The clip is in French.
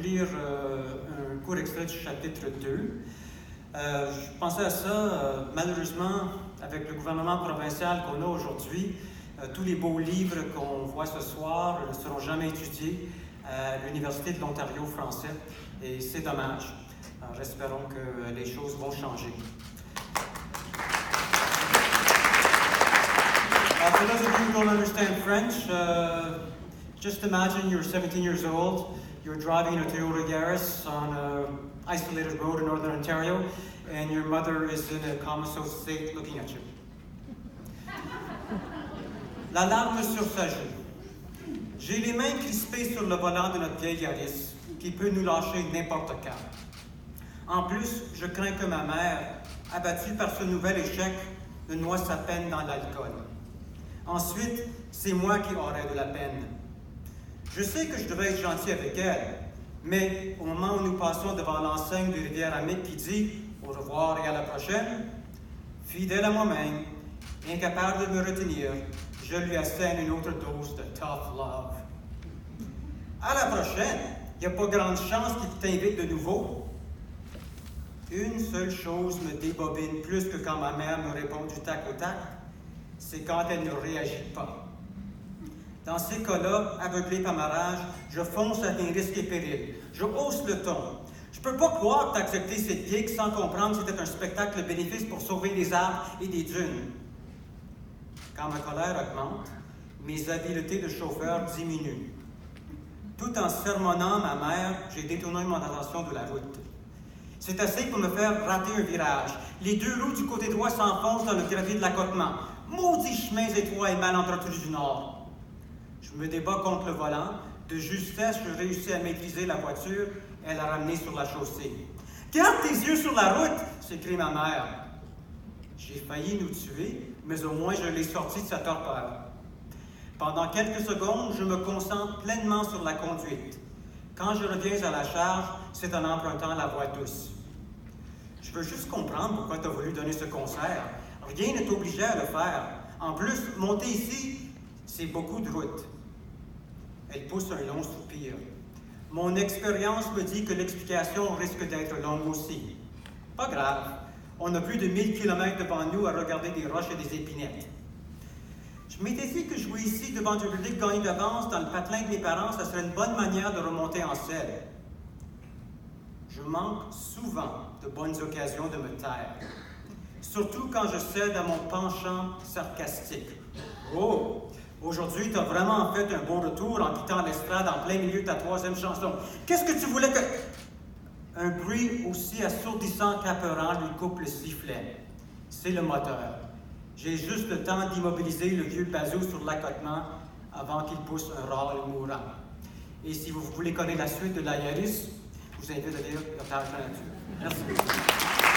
lire un court extrait du chapitre 2. Je pensais à ça, malheureusement, avec le gouvernement provincial qu'on a aujourd'hui, tous les beaux livres qu'on voit ce soir ne seront jamais étudiés à l'Université de l'Ontario français, et c'est dommage. Alors, espérons que les choses vont changer. For those of you who don't understand French, just imagine you're 17 years old, you're driving a Toyota Yaris on an isolated road in northern Ontario, and your mother is in a comatose state looking at you. La larme sur sa joue. J'ai les mains crispées sur le volant de notre vieille Yaris, qui peut nous lâcher n'importe quand. En plus, je crains que ma mère, abattue par ce nouvel échec, ne noie sa peine dans l'alcool. Ensuite, c'est moi qui aurai de la peine. Je sais que je devrais être gentil avec elle, mais au moment où nous passons devant l'enseigne de Rivière-Amique qui dit « Au revoir et à la prochaine », fidèle à moi-même, incapable de me retenir, je lui assène une autre dose de tough love. À la prochaine, il n'y a pas grande chance qu'il t'invite de nouveau. Une seule chose me débobine plus que quand ma mère me répond du tac au tac, c'est quand elle ne réagit pas. Dans ces cas-là, aveuglé par ma rage, je fonce à des risques et périls. Je hausse le ton. Je peux pas croire que tu as accepté cette gig sans comprendre que c'était un spectacle de bénéfice pour sauver des arbres et des dunes. Quand ma colère augmente, mes habiletés de chauffeur diminuent. Tout en sermonnant ma mère, j'ai détourné mon attention de la route. C'est assez pour me faire rater un virage. Les deux roues du côté droit s'enfoncent dans le gravier de l'accotement. Maudits chemins étroits et mal entretenus du Nord. Je me débat contre le volant. De justesse, je réussis à maîtriser la voiture et la ramener sur la chaussée. « Garde tes yeux sur la route! » s'écrie ma mère. J'ai failli nous tuer, mais au moins je l'ai sorti de sa torpeur. Pendant quelques secondes, je me concentre pleinement sur la conduite. Quand je reviens à la charge, c'est en empruntant la voie douce. Je veux juste comprendre pourquoi tu as voulu donner ce concert. Rien ne t'obligeait à le faire. En plus, monter ici, c'est beaucoup de route. Elle pousse un long soupir. Mon expérience me dit que l'explication risque d'être longue aussi. Pas grave. On a plus de 1000 km devant nous à regarder des roches et des épinettes. Je m'étais dit que jouer ici devant du public gagné d'avance dans le patelin de mes parents, ça serait une bonne manière de remonter en selle. Je manque souvent de bonnes occasions de me taire. Surtout quand je cède à mon penchant sarcastique. Oh! Aujourd'hui, tu as vraiment fait un beau retour en quittant l'estrade en plein milieu de ta troisième chanson. Qu'est-ce que tu voulais que... Un bruit aussi assourdissant qu'apeurant lui coupe le sifflet. C'est le moteur. J'ai juste le temps d'immobiliser le vieux bazou sur l'accotement avant qu'il pousse un râle mourant. Et si vous voulez connaître la suite de la Yaris, je vous invite à lire le page de la nature. Merci.